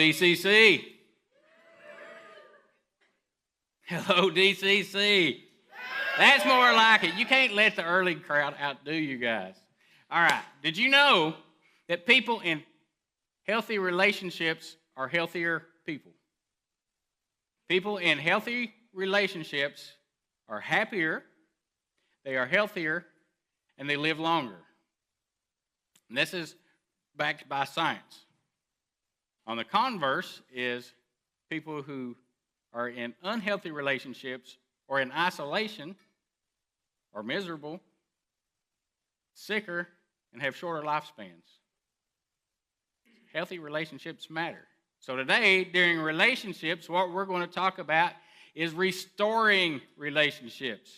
DCC. Hello, DCC. That's more like it. You can't let the early crowd outdo you guys. All right. Did you know that people in healthy relationships are healthier people? People in healthy relationships are happier, they are healthier, and they live longer. And this is backed by science. On the converse is people who are in unhealthy relationships or in isolation are miserable, sicker, and have shorter lifespans. Healthy relationships matter. So today, during relationships, what we're going to talk about is restoring relationships.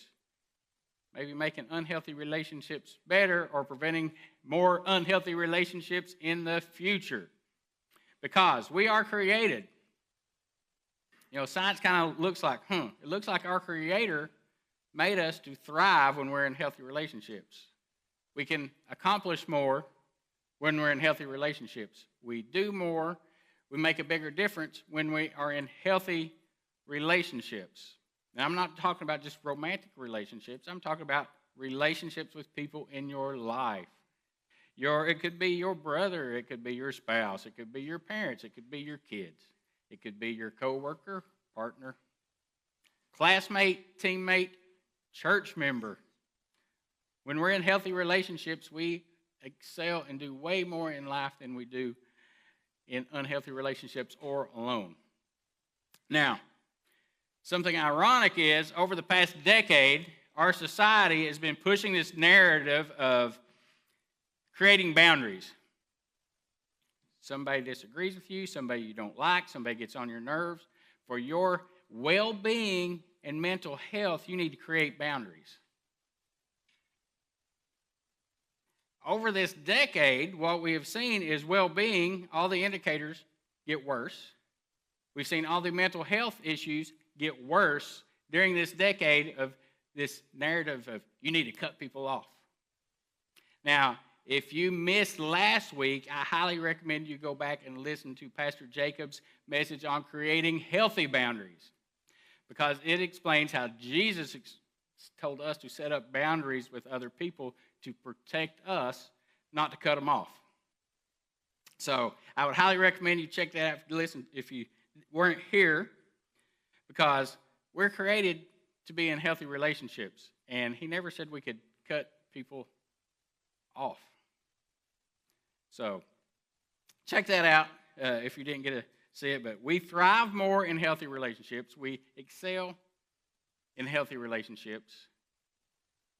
Maybe making unhealthy relationships better or preventing more unhealthy relationships in the future. Because we are created. You know, science kind of looks like, it looks like our Creator made us to thrive when we're in healthy relationships. We can accomplish more when we're in healthy relationships. We do more, we make a bigger difference when we are in healthy relationships. Now, I'm not talking about just romantic relationships. I'm talking about relationships with people in your life. It could be your brother, it could be your spouse, it could be your parents, it could be your kids. It could be your coworker, partner, classmate, teammate, church member. When we're in healthy relationships, we excel and do way more in life than we do in unhealthy relationships or alone. Now, something ironic is, over the past decade, our society has been pushing this narrative of creating boundaries. Somebody disagrees with you, somebody you don't like, somebody gets on your nerves. For your well-being and mental health, you need to create boundaries. Over this decade, what we have seen is well-being, all the indicators get worse. We've seen all the mental health issues get worse during this decade of this narrative of you need to cut people off. Now, if you missed last week, I highly recommend you go back and listen to Pastor Jacob's message on creating healthy boundaries, because it explains how Jesus told us to set up boundaries with other people to protect us, not to cut them off. So I would highly recommend you check that out if you weren't here, because we're created to be in healthy relationships, and he never said we could cut people off. So check that out if you didn't get to see it. But we thrive more in healthy relationships. We excel in healthy relationships.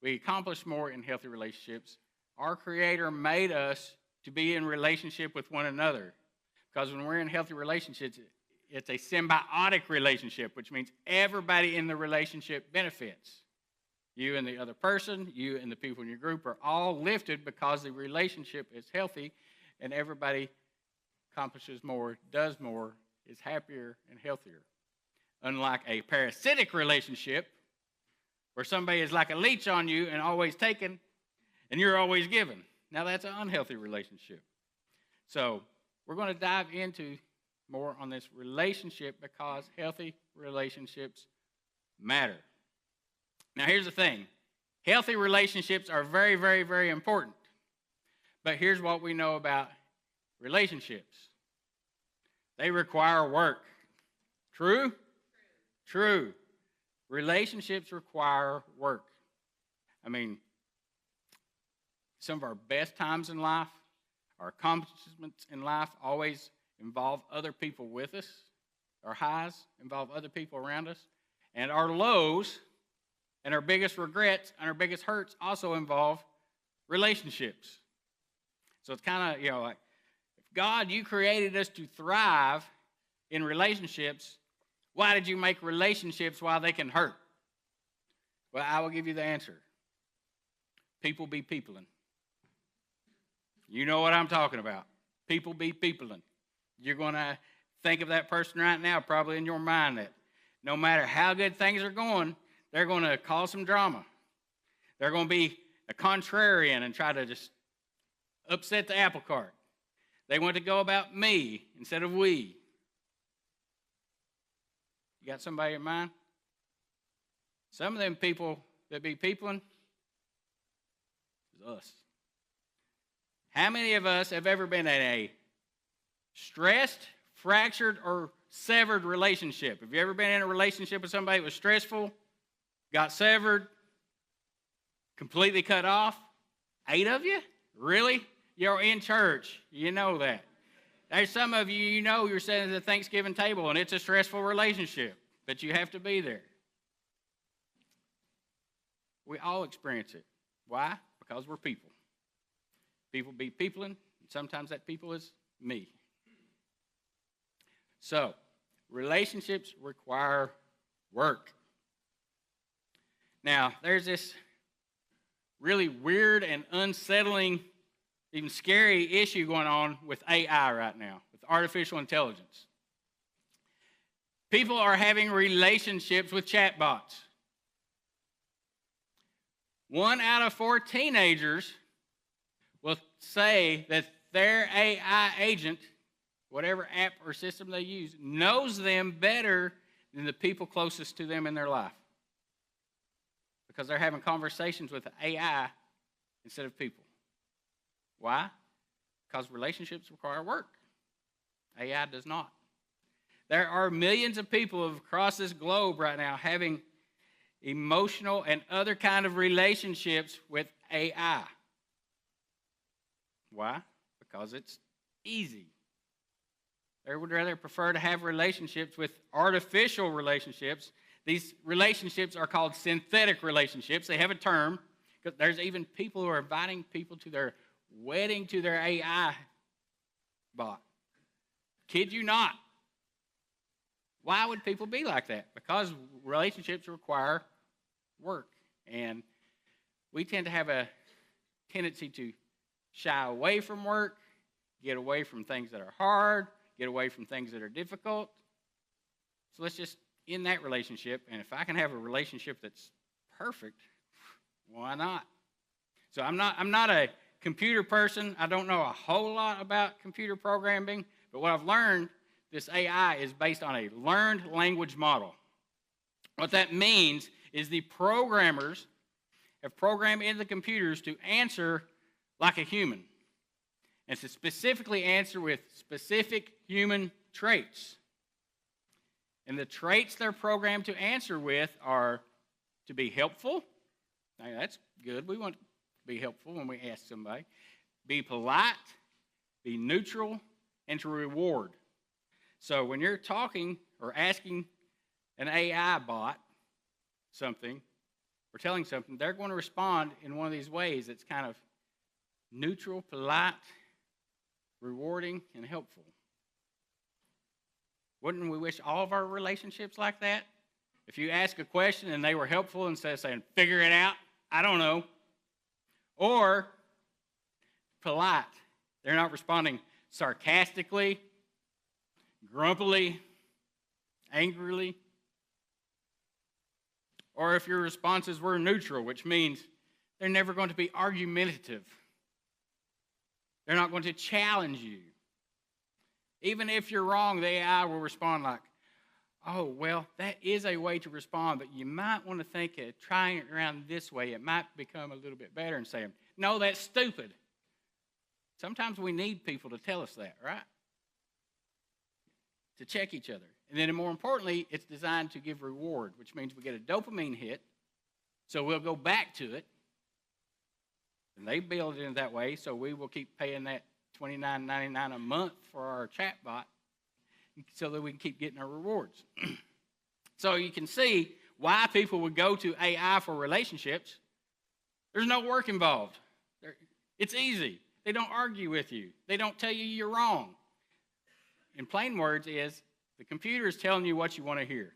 We accomplish more in healthy relationships. Our Creator made us to be in relationship with one another. Because when we're in healthy relationships, it's a symbiotic relationship, which means everybody in the relationship benefits. You and the other person, you and the people in your group are all lifted because the relationship is healthy and everybody accomplishes more, does more, is happier and healthier. Unlike a parasitic relationship where somebody is like a leech on you and always taking and you're always giving. Now that's an unhealthy relationship. So we're going to dive into more on this relationship because healthy relationships matter. Now, here's the thing. Healthy relationships are very, very, very important. But here's what we know about relationships. They require work. True? True. Relationships require work. I mean, some of our best times in life, our accomplishments in life always involve other people with us. Our highs involve other people around us. And our lows and our biggest regrets and our biggest hurts also involve relationships. So it's kind of, like, if God, you created us to thrive in relationships, why did you make relationships while they can hurt? Well, I will give you the answer. People be peopling. You know what I'm talking about. People be peopling. You're going to think of that person right now probably in your mind that no matter how good things are going, they're going to cause some drama. They're going to be a contrarian and try to just upset the apple cart. They want to go about me instead of we. You got somebody in mind? Some of them people that be peopling is us. How many of us have ever been in a stressed, fractured, or severed relationship? Have you ever been in a relationship with somebody that was stressful, got severed, completely cut off? 8 of you? Really? You're in church. You know that. There's some of you, you know you're sitting at the Thanksgiving table and it's a stressful relationship, but you have to be there. We all experience it. Why? Because we're people. People be peopling, and sometimes that people is me. So, relationships require work. Now, there's this really weird and unsettling, even scary issue going on with AI right now, with artificial intelligence. People are having relationships with chatbots. 1 out of 4 teenagers will say that their AI agent, whatever app or system they use, knows them better than the people closest to them in their life. Because they're having conversations with AI instead of people. Why? Because relationships require work. AI does not. There are millions of people across this globe right now having emotional and other kind of relationships with AI. Why? Because it's easy. They would rather prefer to have relationships with artificial relationships. These relationships are called synthetic relationships. They have a term. Because there's even people who are inviting people to their wedding to their AI bot. Kid you not. Why would people be like that? Because relationships require work. And we tend to have a tendency to shy away from work, get away from things that are hard, get away from things that are difficult. So let's just end that relationship. And if I can have a relationship that's perfect, why not? So I'm not a computer person. I don't know a whole lot about computer programming, but what I've learned, this AI is based on a learned language model. What that means is the programmers have programmed in the computers to answer like a human, and to specifically answer with specific human traits. And the traits they're programmed to answer with are to be helpful. Now, that's good. We want to be helpful when we ask somebody. Be polite, be neutral, and to reward. So when you're talking or asking an AI bot something or telling something, they're going to respond in one of these ways that's kind of neutral, polite, rewarding, and helpful. Wouldn't we wish all of our relationships like that? If you ask a question and they were helpful instead of saying, figure it out, I don't know. Or polite. They're not responding sarcastically, grumpily, angrily. Or if your responses were neutral, which means they're never going to be argumentative. They're not going to challenge you. Even if you're wrong, the AI will respond like, oh, well, that is a way to respond, but you might want to think of trying it around this way. It might become a little bit better, and saying, no, that's stupid. Sometimes we need people to tell us that, right? To check each other. And then more importantly, it's designed to give reward, which means we get a dopamine hit, so we'll go back to it. And they build it in that way, so we will keep paying that $29.99 a month for our chatbot so that we can keep getting our rewards. So you can see why people would go to AI for relationships. There's no work involved. It's easy. They don't argue with you. They don't tell you you're wrong. In plain words is, the computer is telling you what you want to hear.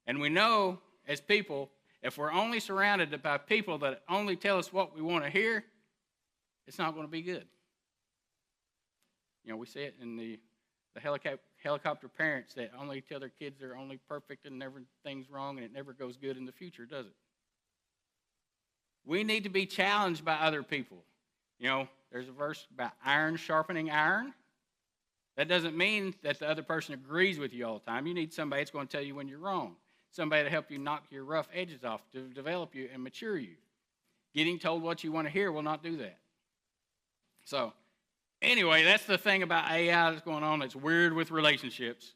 And we know, as people, if we're only surrounded by people that only tell us what we want to hear, it's not going to be good. You know, we see it in the helicopter parents that only tell their kids they're only perfect and everything's wrong and it never goes good in the future, does it? We need to be challenged by other people. You know, there's a verse about iron sharpening iron. That doesn't mean that the other person agrees with you all the time. You need somebody that's going to tell you when you're wrong. Somebody to help you knock your rough edges off, to develop you and mature you. Getting told what you want to hear will not do that. So, anyway, that's the thing about AI that's going on. It's weird with relationships.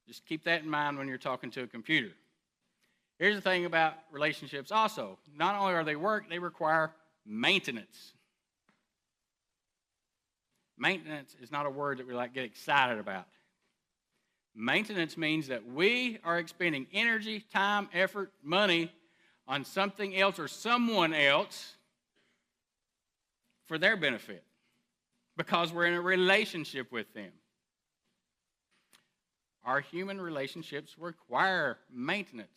Just keep that in mind when you're talking to a computer. Here's the thing about relationships also. Not only are they work, they require maintenance. Maintenance is not a word that we get excited about. Maintenance means that we are expending energy, time, effort, money on something else or someone else for their benefit because we're in a relationship with them. Our human relationships require maintenance.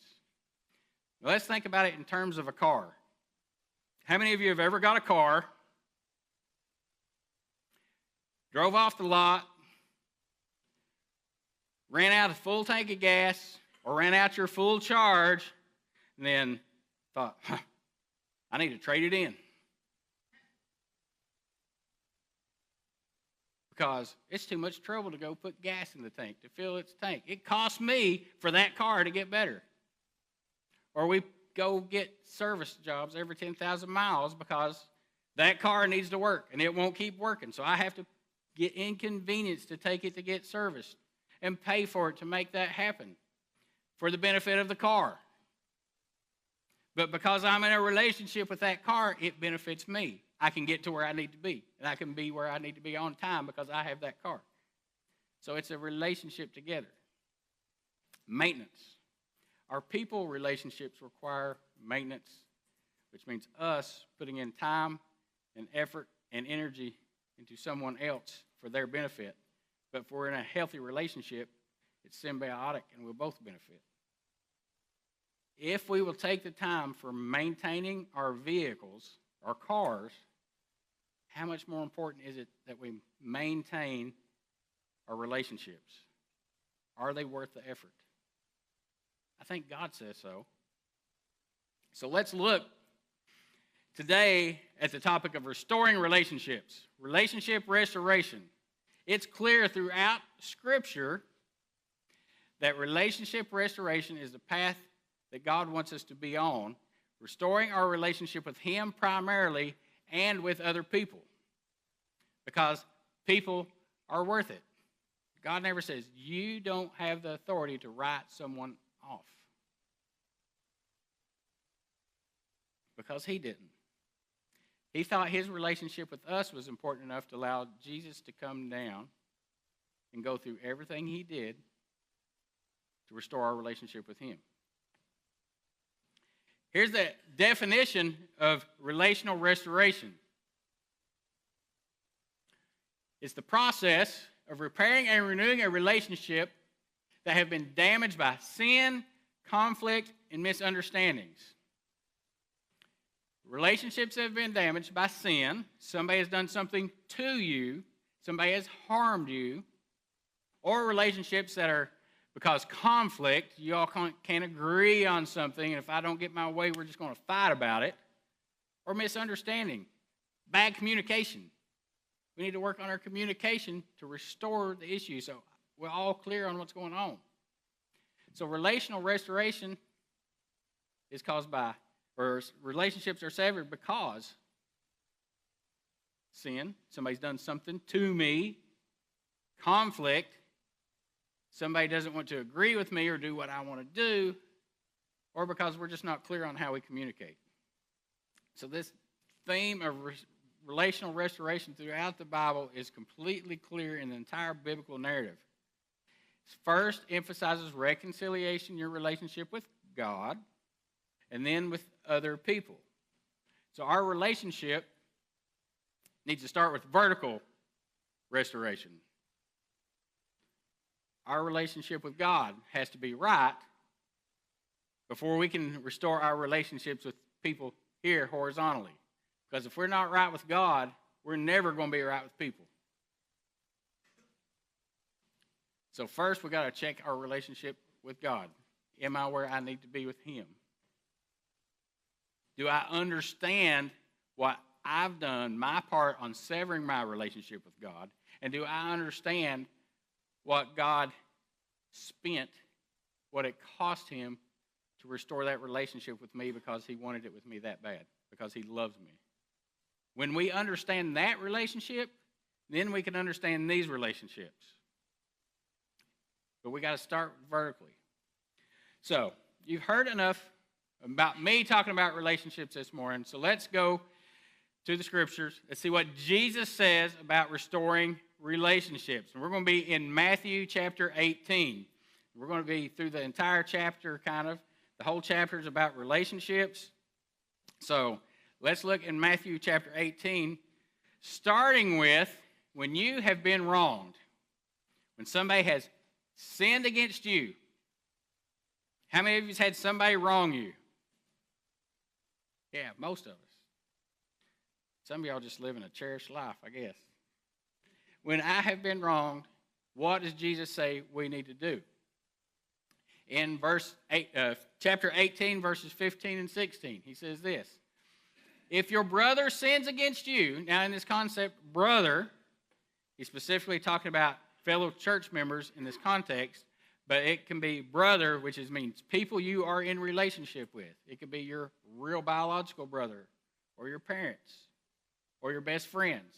Now, let's think about it in terms of a car. How many of you have ever got a car, drove off the lot, ran out a full tank of gas, or ran out your full charge, and then thought, I need to trade it in? Because it's too much trouble to go put gas in the tank, to fill its tank. It costs me for that car to get better. Or we go get service jobs every 10,000 miles because that car needs to work, and it won't keep working. So I have to get inconvenienced to take it to get serviced and pay for it to make that happen for the benefit of the car. But because I'm in a relationship with that car, it benefits me. I can get to where I need to be, and I can be where I need to be on time because I have that car. So it's a relationship together. Maintenance. Our people relationships require maintenance, which means us putting in time and effort and energy into someone else for their benefit. But if we're in a healthy relationship, it's symbiotic and we'll both benefit. If we will take the time for maintaining our vehicles, our cars, how much more important is it that we maintain our relationships? Are they worth the effort? I think God says so. So let's look today at the topic of restoring relationships, relationship restoration. It's clear throughout Scripture that relationship restoration is the path that God wants us to be on, restoring our relationship with Him primarily and with other people, because people are worth it. God never says, you don't have the authority to write someone off, because He didn't. He thought His relationship with us was important enough to allow Jesus to come down and go through everything He did to restore our relationship with Him. Here's the definition of relational restoration. It's the process of repairing and renewing a relationship that have been damaged by sin, conflict, and misunderstandings. Relationships have been damaged by sin. Somebody has done something to you. Somebody has harmed you. Or relationships that are because conflict, you all can't agree on something, and if I don't get my way, we're just going to fight about it. Or misunderstanding, bad communication. We need to work on our communication to restore the issue so we're all clear on what's going on. So relational restoration is caused by, or relationships are severed because sin, somebody's done something to me, conflict, somebody doesn't want to agree with me or do what I want to do, or because we're just not clear on how we communicate. So this theme of relational restoration throughout the Bible is completely clear in the entire biblical narrative. First, emphasizes reconciliation in your relationship with God, and then with other people. So our relationship needs to start with vertical restoration. Our relationship with God has to be right before we can restore our relationships with people here horizontally. Because if we're not right with God, we're never going to be right with people. So first, we got to check our relationship with God. Am I where I need to be with Him? Do I understand what I've done, my part on severing my relationship with God? And do I understand what God spent, what it cost him to restore that relationship with me because he wanted it with me that bad, because he loves me. When we understand that relationship, then we can understand these relationships. But we got to start vertically. So, you've heard enough about me talking about relationships this morning, so let's go to the scriptures. Let's see what Jesus says about restoring relationships. And we're going to be in Matthew chapter 18. We're going to be through the entire chapter, kind of. The whole chapter is about relationships. So let's look in Matthew chapter 18, starting with when you have been wronged. When somebody has sinned against you. How many of you had somebody wrong you? Yeah, most of us. Some of y'all just living a cherished life, I guess. When I have been wronged, what does Jesus say we need to do? In chapter 18, verses 15 and 16, he says this. If your brother sins against you, now in this concept, brother, he's specifically talking about fellow church members in this context, but it can be brother, which means people you are in relationship with. It could be your real biological brother, or your parents, or your best friends,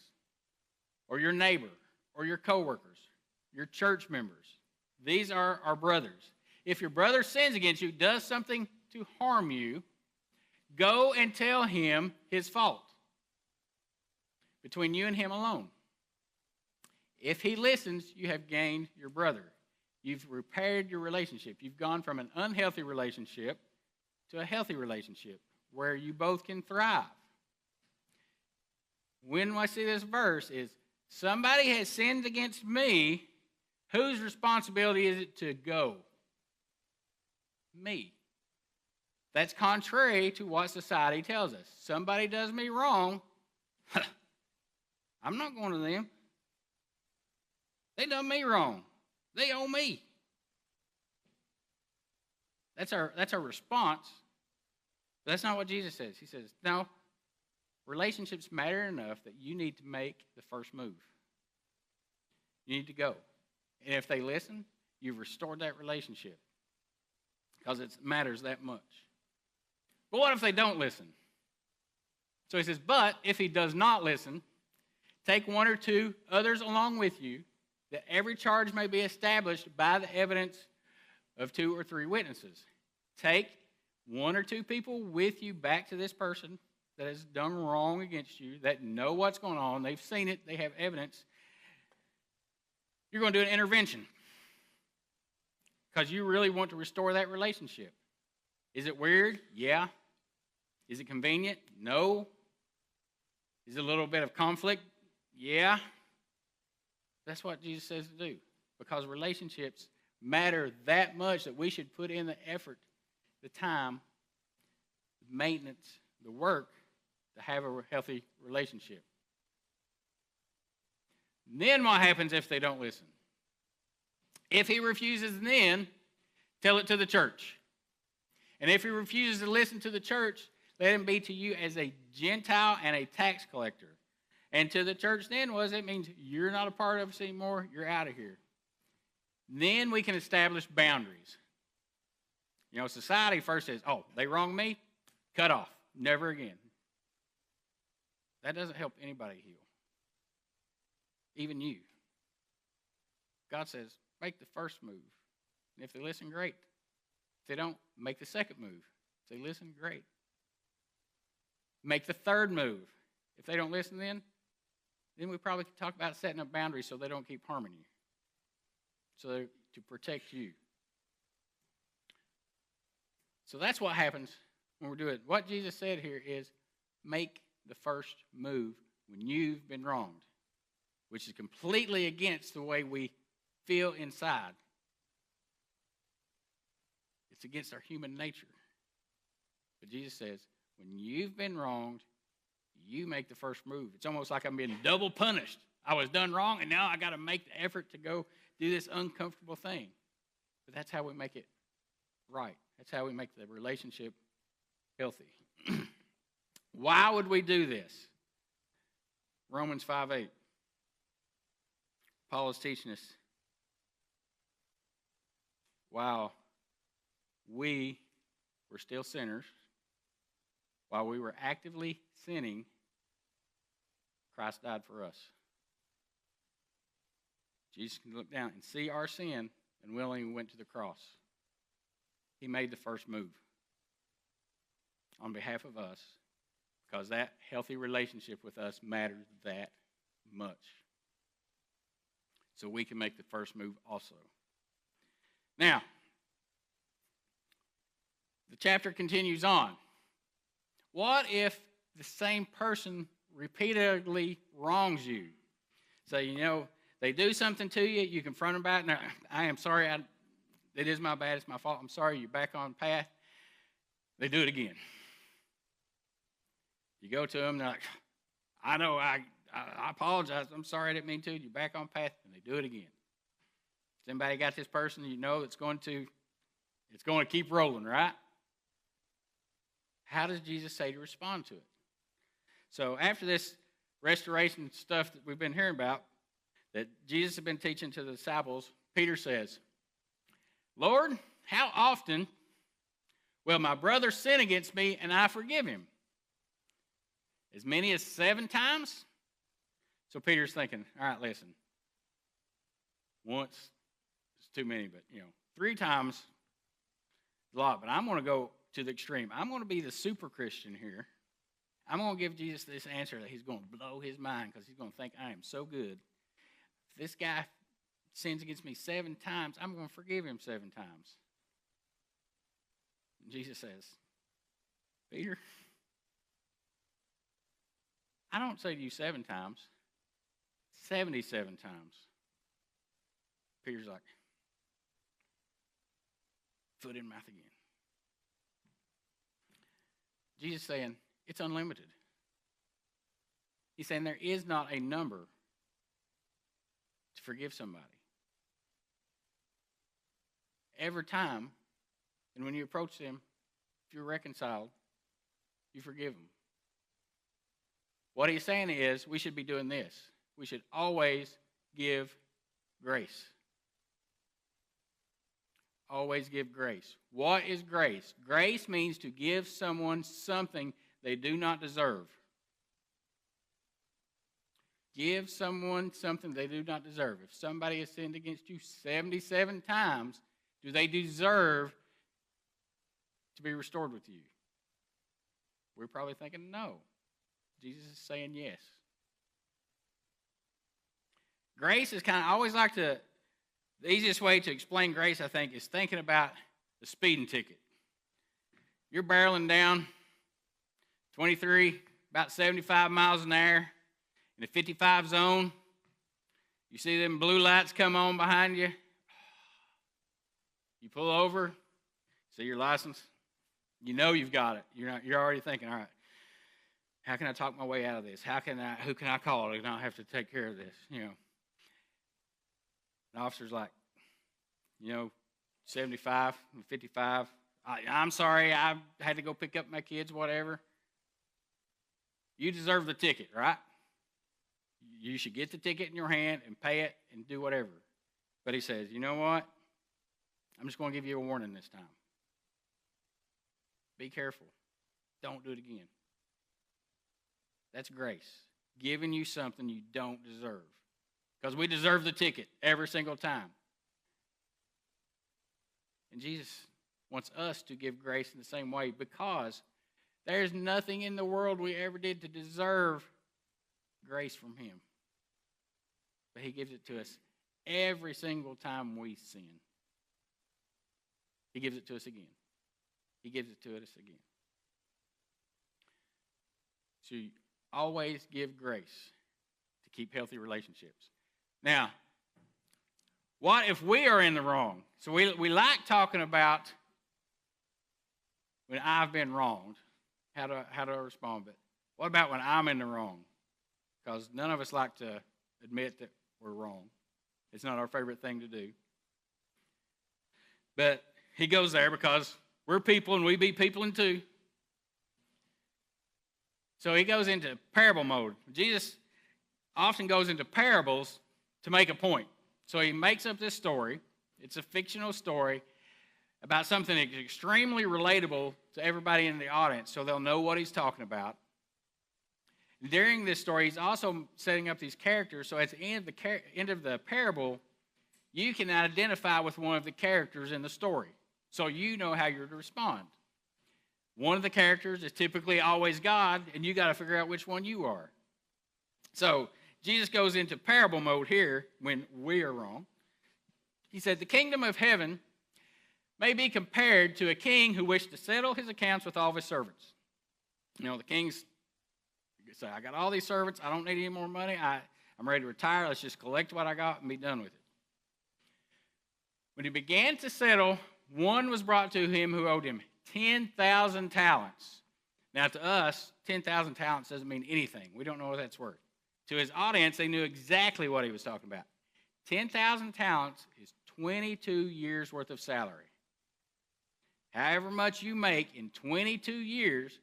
or your neighbor, or your coworkers, your church members. These are our brothers. If your brother sins against you, does something to harm you, go and tell him his fault between you and him alone. If he listens, you have gained your brother. You've repaired your relationship. You've gone from an unhealthy relationship to a healthy relationship where you both can thrive. When I see this verse is, somebody has sinned against me, whose responsibility is it to go? Me. That's contrary to what society tells us. Somebody does me wrong, I'm not going to them. They done me wrong. They owe me. That's our response. But that's not what Jesus says. He says, no, relationships matter enough that you need to make the first move. You need to go. And if they listen, you've restored that relationship because it matters that much. But what if they don't listen? So he says, but if he does not listen, take one or two others along with you, that every charge may be established by the evidence of 2 or 3 witnesses. Take 1 or 2 people with you back to this person that has done wrong against you, that know what's going on, they've seen it, they have evidence. You're going to do an intervention because you really want to restore that relationship. Is it weird? Yeah. Is it convenient? No. Is it a little bit of conflict? Yeah. That's what Jesus says to do, because relationships matter that much that we should put in the effort, the time, the maintenance, the work to have a healthy relationship. And then what happens if they don't listen? If he refuses, then tell it to the church. And if he refuses to listen to the church, let him be to you as a Gentile and a tax collector. And to the church then it means you're not a part of us anymore, you're out of here. Then we can establish boundaries. You know, society first says, oh, they wronged me, cut off, never again. That doesn't help anybody heal. Even you. God says, make the first move. And if they listen, great. If they don't, make the second move. If they listen, great. Make the third move. If they don't listen then we probably can talk about setting up boundaries so they don't keep harming you. So to protect you. So that's what happens when we're doing it. What Jesus said here is make the first move when you've been wronged, which is completely against the way we feel inside. It's against our human nature. But Jesus says, when you've been wronged, you make the first move. It's almost like I'm being double punished. I was done wrong, and now I got to make the effort to go do this uncomfortable thing. But that's how we make it right. That's how we make the relationship healthy. Why would we do this? Romans 5:8. Paul is teaching us while we were still sinners, while we were actively sinning, Christ died for us. Jesus can look down and see our sin and willingly went to the cross. He made the first move on behalf of us because that healthy relationship with us matters that much. So we can make the first move also. Now, the chapter continues on. What if the same person repeatedly wrongs you? So, they do something to you, you confront them about it, and I am sorry, it is my bad, it's my fault, I'm sorry, you're back on path. They do it again. You go to them, they're like, I know, I apologize, I'm sorry, I didn't mean to, you're back on path, and they do it again. Has anybody got this person it's going to keep rolling, right? How does Jesus say to respond to it? So after this restoration stuff that we've been hearing about, that Jesus had been teaching to the disciples, Peter says, Lord, how often will my brother sin against me and I forgive him? As many as 7 times? So Peter's thinking, all right, listen. Once is too many, but 3 times is a lot. But I'm going to go to the extreme. I'm going to be the super Christian here. I'm going to give Jesus this answer that he's going to blow his mind because he's going to think I am so good. If this guy sins against me 7 times, I'm going to forgive him 7 times. And Jesus says, Peter, I don't say to you 7 times, 77 times. Peter's like, foot in mouth again. Jesus saying, it's unlimited. He's saying there is not a number to forgive somebody. Every time, and when you approach them, if you're reconciled, you forgive them. What he's saying is we should be doing this. We should always give grace. Always give grace. What is grace? Grace means to give someone something they do not deserve. Give someone something they do not deserve. If somebody has sinned against you 77 times, do they deserve to be restored with you? We're probably thinking no. Jesus is saying yes. Grace is I always like to, the easiest way to explain grace, I think, is thinking about the speeding ticket. You're barreling down 23, about 75 miles an hour in a 55 zone. You see them blue lights come on behind you. You pull over, see your license. You know you've got it. You're already thinking, all right, how can I talk my way out of this? Who can I call to not have to take care of this? The officer's like, 75, 55. I'm sorry, I had to go pick up my kids, whatever. You deserve the ticket, right? You should get the ticket in your hand and pay it and do whatever. But he says, you know what? I'm just going to give you a warning this time. Be careful. Don't do it again. That's grace. Giving you something you don't deserve. Because we deserve the ticket every single time. And Jesus wants us to give grace in the same way because there's nothing in the world we ever did to deserve grace from him. But he gives it to us every single time we sin. He gives it to us again. He gives it to us again. So you always give grace to keep healthy relationships. Now, what if we are in the wrong? So we like talking about when I've been wronged, how do I respond? But what about when I'm in the wrong? Because none of us like to admit that we're wrong. It's not our favorite thing to do. But he goes there because we're people and we be people in too. So he goes into parable mode. Jesus often goes into parables to make a point. So he makes up this story. It's a fictional story. about something that's extremely relatable to everybody in the audience so they'll know what he's talking about. During this story, he's also setting up these characters, so at the end of the parable, you can identify with one of the characters in the story, so you know how you're to respond. One of the characters is typically always God, and you got to figure out which one you are. So Jesus goes into parable mode here when we are wrong. He said, the kingdom of heaven may be compared to a king who wished to settle his accounts with all of his servants. You know, the king's say, I got all these servants. I don't need any more money. I'm ready to retire. Let's just collect what I got and be done with it. When he began to settle, one was brought to him who owed him 10,000 talents. Now, to us, 10,000 talents doesn't mean anything. We don't know what that's worth. To his audience, they knew exactly what he was talking about. 10,000 talents is 22 years' worth of salary. However much you make in 22 years,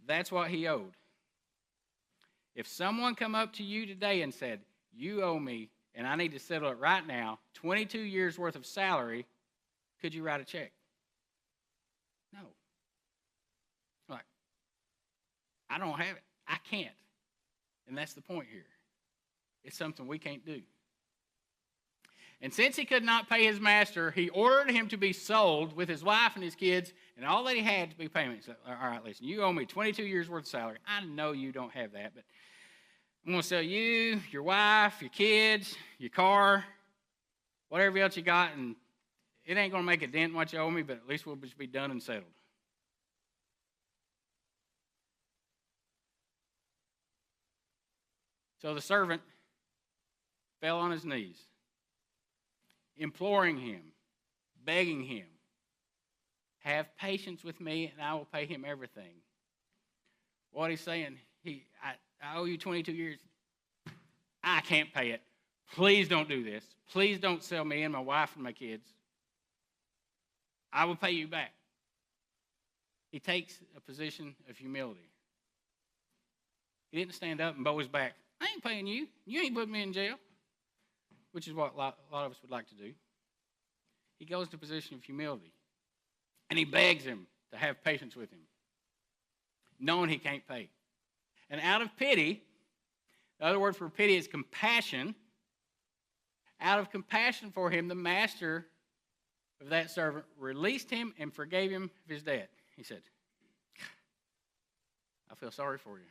that's what he owed. If someone come up to you today and said, you owe me and I need to settle it right now, 22 years worth of salary, could you write a check? No. Like, I don't have it. I can't. And that's the point here. It's something we can't do. And since he could not pay his master, he ordered him to be sold with his wife and his kids and all that he had to be payment. So, all right, listen, you owe me 22 years worth of salary. I know you don't have that, but I'm going to sell you, your wife, your kids, your car, whatever else you got, and it ain't going to make a dent in what you owe me, but at least we'll just be done and settled. So the servant fell on his knees, imploring him, begging him, have patience with me and I will pay him everything. What he's saying, I owe you 22 years. I can't pay it. Please don't do this. Please don't sell me and my wife and my kids. I will pay you back. He takes a position of humility. He didn't stand up and bow his back. I ain't paying you. You ain't putting me in jail, which is what a lot of us would like to do. He goes to a position of humility, and he begs him to have patience with him, knowing he can't pay. And out of pity, the other word for pity is compassion. Out of compassion for him, the master of that servant released him and forgave him of his debt. He said, I feel sorry for you.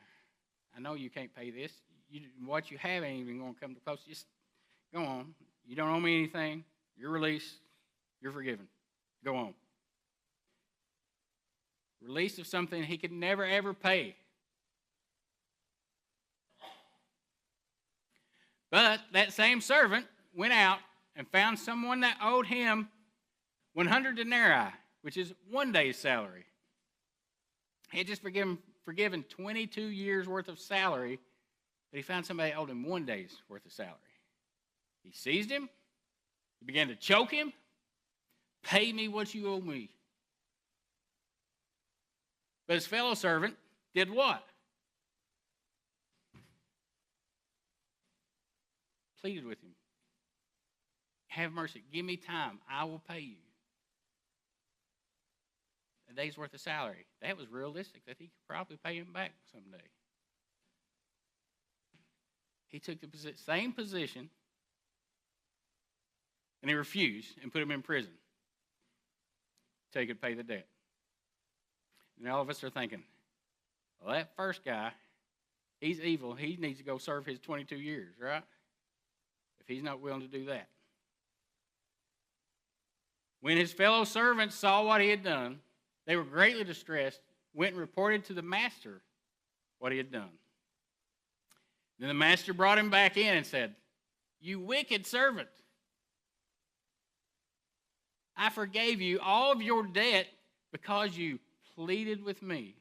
I know you can't pay this. What you have ain't even going to come to close. Just go on. You don't owe me anything. You're released. You're forgiven. Go on. Release of something he could never, ever pay. But that same servant went out and found someone that owed him 100 denarii, which is 1 day's salary. He had just forgiven 22 years' worth of salary, but he found somebody that owed him 1 day's worth of salary. He seized him. He began to choke him. Pay me what you owe me. But his fellow servant did what? Pleaded with him. Have mercy. Give me time. I will pay you. A day's worth of salary. That was realistic, that he could probably pay him back someday. He took the same position, and he refused and put him in prison so he could pay the debt. And all of us are thinking, well, that first guy, he's evil. He needs to go serve his 22 years, right? If he's not willing to do that. When his fellow servants saw what he had done, they were greatly distressed, went and reported to the master what he had done. Then the master brought him back in and said, you wicked servant, I forgave you all of your debt because you pleaded with me.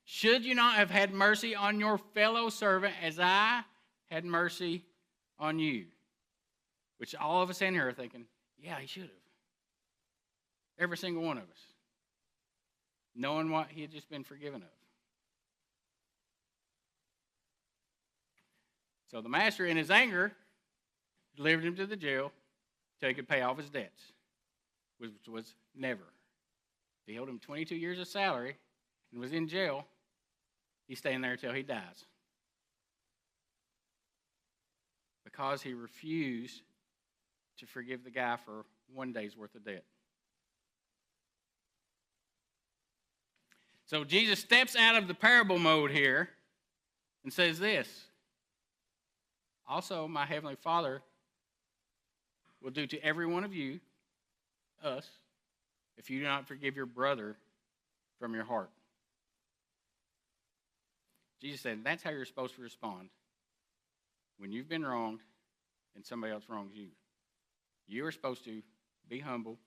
Should you not have had mercy on your fellow servant as I had mercy on you? Which all of us in here are thinking, yeah, he should have. Every single one of us. Knowing what he had just been forgiven of. So the master, in his anger, delivered him to the jail, till he could pay off his debts, which was never. If he owed him 22 years of salary and was in jail, he's staying there until he dies. Because he refused to forgive the guy for one day's worth of debt. So Jesus steps out of the parable mode here and says this: also, my heavenly Father will do to every one of you, us, if you do not forgive your brother from your heart. Jesus said that's how you're supposed to respond when you've been wronged and somebody else wrongs you. You are supposed to be humble,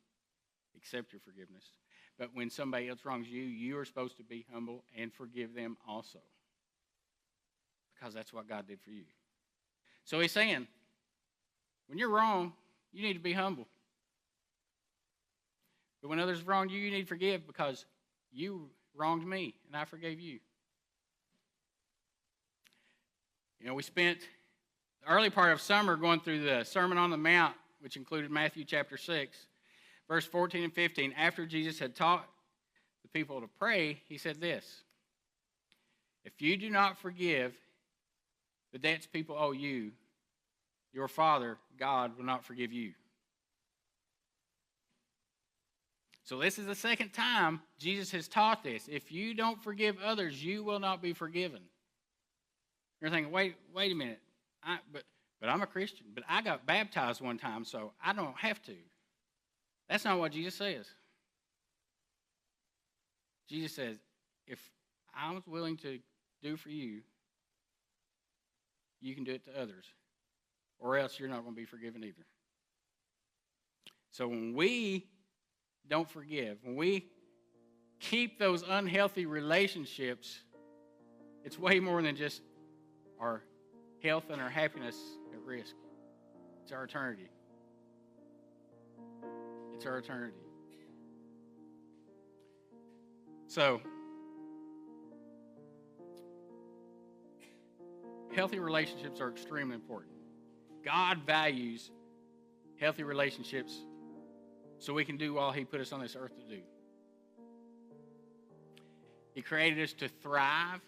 accept your forgiveness. But when somebody else wrongs you, you are supposed to be humble and forgive them also. Because that's what God did for you. So he's saying, when you're wrong, you need to be humble. But when others wrong you, you need to forgive because you wronged me and I forgave you. You know, we spent the early part of summer going through the Sermon on the Mount, which included Matthew chapter 6, verse 14 and 15. After Jesus had taught the people to pray, he said this: if you do not forgive the debts people owe you, your Father, God, will not forgive you. So this is the second time Jesus has taught this. If you don't forgive others, you will not be forgiven. You're thinking, wait a minute. But I'm a Christian. But I got baptized one time, so I don't have to. That's not what Jesus says. Jesus says, if I was willing to do for you, you can do it to others. Or else you're not going to be forgiven either. So when we don't forgive, when we keep those unhealthy relationships, it's way more than just our health and our happiness at risk. It's our eternity. It's our eternity. So, healthy relationships are extremely important. God values healthy relationships so we can do all he put us on this earth to do. He created us to thrive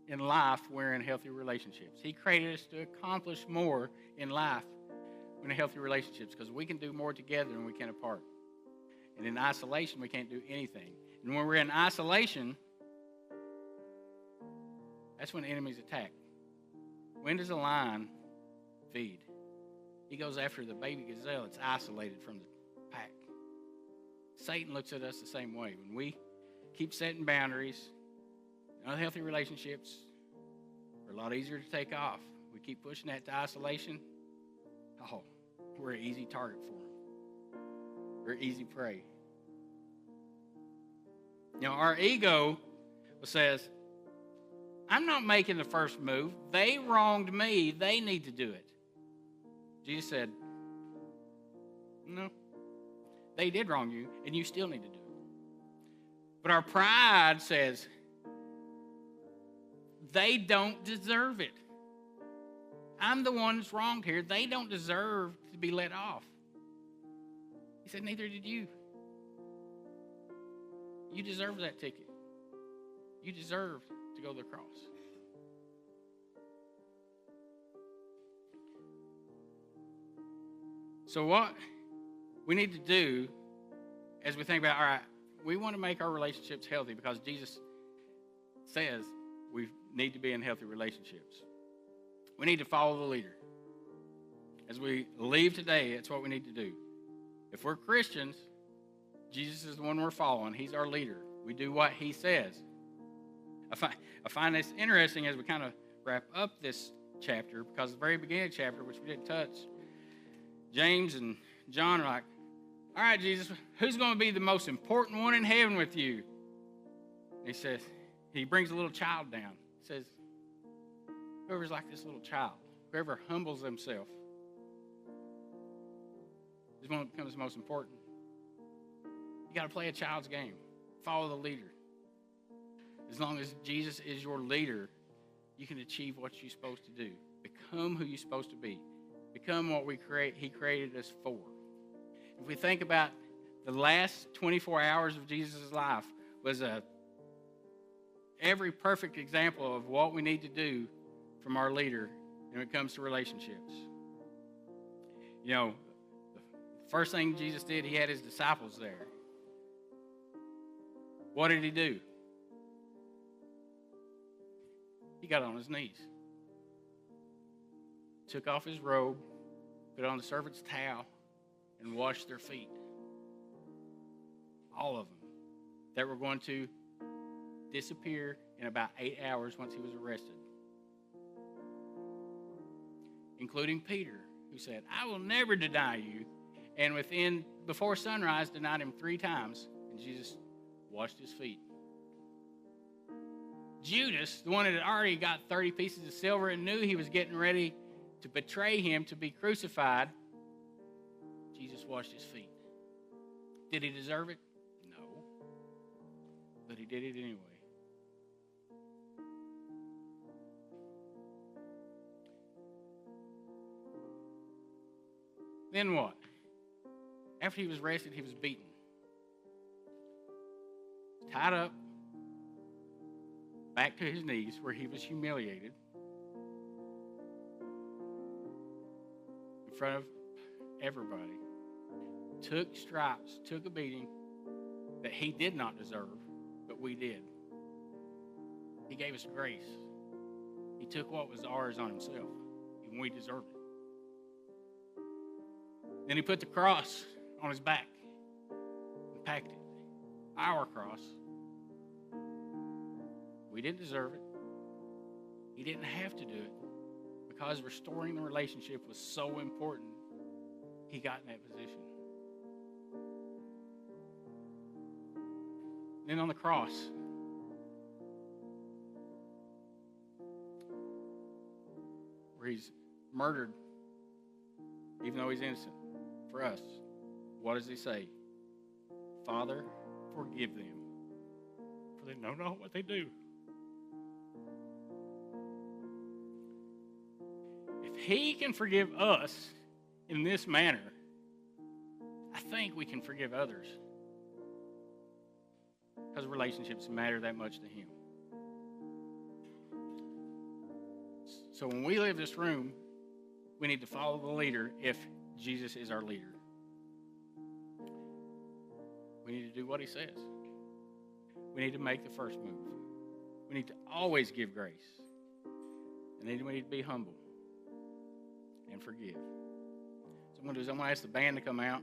in life when in healthy relationships. He created us to accomplish more in life when in healthy relationships, because we can do more together than we can apart. And in isolation, we can't do anything. And when we're in isolation, that's when enemies attack. When does a lion feed? He goes after the baby gazelle that's isolated from the pack. Satan looks at us the same way. When we keep setting boundaries, unhealthy relationships are a lot easier to take off. We keep pushing that to isolation. Oh, we're an easy target for them. We're easy prey. You know, our ego says, I'm not making the first move. They wronged me. They need to do it. Jesus said, no. They did wrong you, and you still need to do it. But our pride says, they don't deserve it. I'm the one that's wronged here. They don't deserve to be let off. He said, neither did you. You deserve that ticket. You deserve to go to the cross. So what we need to do as we think about, all right, we want to make our relationships healthy because Jesus says we need to be in healthy relationships. We need to follow the leader. As we leave today, that's what we need to do. If we're Christians, Jesus is the one we're following. He's our leader. We do what he says. I find this interesting as we kind of wrap up this chapter, because the very beginning of the chapter, which we didn't touch, James and John are like, all right, Jesus, who's going to be the most important one in heaven with you? And he says, he brings a little child down. He says, whoever's like this little child, whoever humbles themselves, is one that becomes most important. You got to play a child's game. Follow the leader. As long as Jesus is your leader, you can achieve what you're supposed to do. Become who you're supposed to be. become what He created us for. If we think about the last 24 hours of Jesus' life was every perfect example of what we need to do from our leader when it comes to relationships. You know, the first thing Jesus did, he had his disciples there. What did he do? He got on his knees, took off his robe, put on the servant's towel, and washed their feet. All of them that were going to disappear in about 8 hours once he was arrested, including Peter, who said, "I will never deny you," and before sunrise denied him 3 times, and Jesus washed his feet. Judas, the one that had already got 30 pieces of silver and knew he was getting ready to betray him, to be crucified, Jesus washed his feet. Did he deserve it? No. But he did it anyway. Then what? After he was arrested, he was beaten. Tied up, back to his knees where he was humiliated in front of everybody. Took stripes, took a beating that he did not deserve, but we did. He gave us grace. He took what was ours on himself, and we deserved it. Then he put the cross on his back and packed it. Our cross. We didn't deserve it. He didn't have to do it. Because restoring the relationship was so important, he got in that position. Then on the cross, where he's murdered, even though he's innocent, for us, what does he say? Father, forgive them, for they know not what they do. If he can forgive us in this manner, I think we can forgive others. Because relationships matter that much to him. So when we leave this room, we need to follow the leader if Jesus is our leader. We need to do what he says. We need to make the first move. We need to always give grace. And then we need to be humble and forgive. So I'm going to ask the band to come out.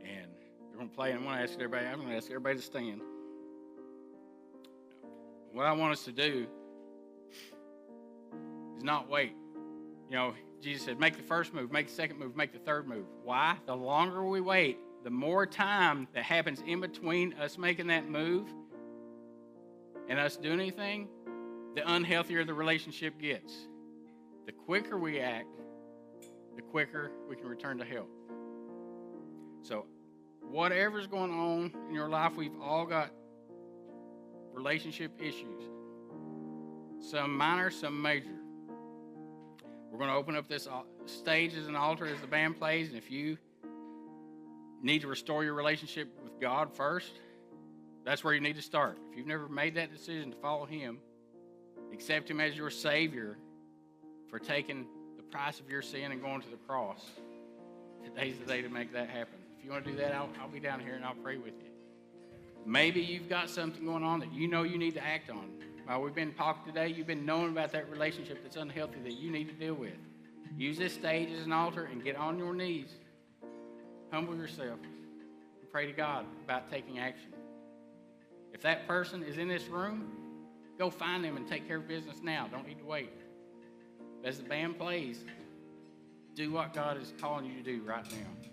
And they're going to play, and I'm going to ask everybody to stand. What I want us to do is not wait. You know, Jesus said, make the first move, make the second move, make the third move. Why? The longer we wait, the more time that happens in between us making that move and us doing anything, the unhealthier the relationship gets. The quicker we act, the quicker we can return to health. So whatever's going on in your life, we've all got relationship issues. Some minor, some major. We're going to open up this stage as an altar as the band plays, and if you need to restore your relationship with God first, that's where you need to start. If you've never made that decision to follow him, accept him as your Savior for taking the price of your sin and going to the cross, today's the day to make that happen. If you want to do that, I'll be down here and I'll pray with you. Maybe you've got something going on that you know you need to act on. While we've been talking today, you've been knowing about that relationship that's unhealthy that you need to deal with. Use this stage as an altar and get on your knees. Humble yourself and pray to God about taking action. If that person is in this room, go find them and take care of business now. Don't need to wait. As the band plays, do what God is calling you to do right now.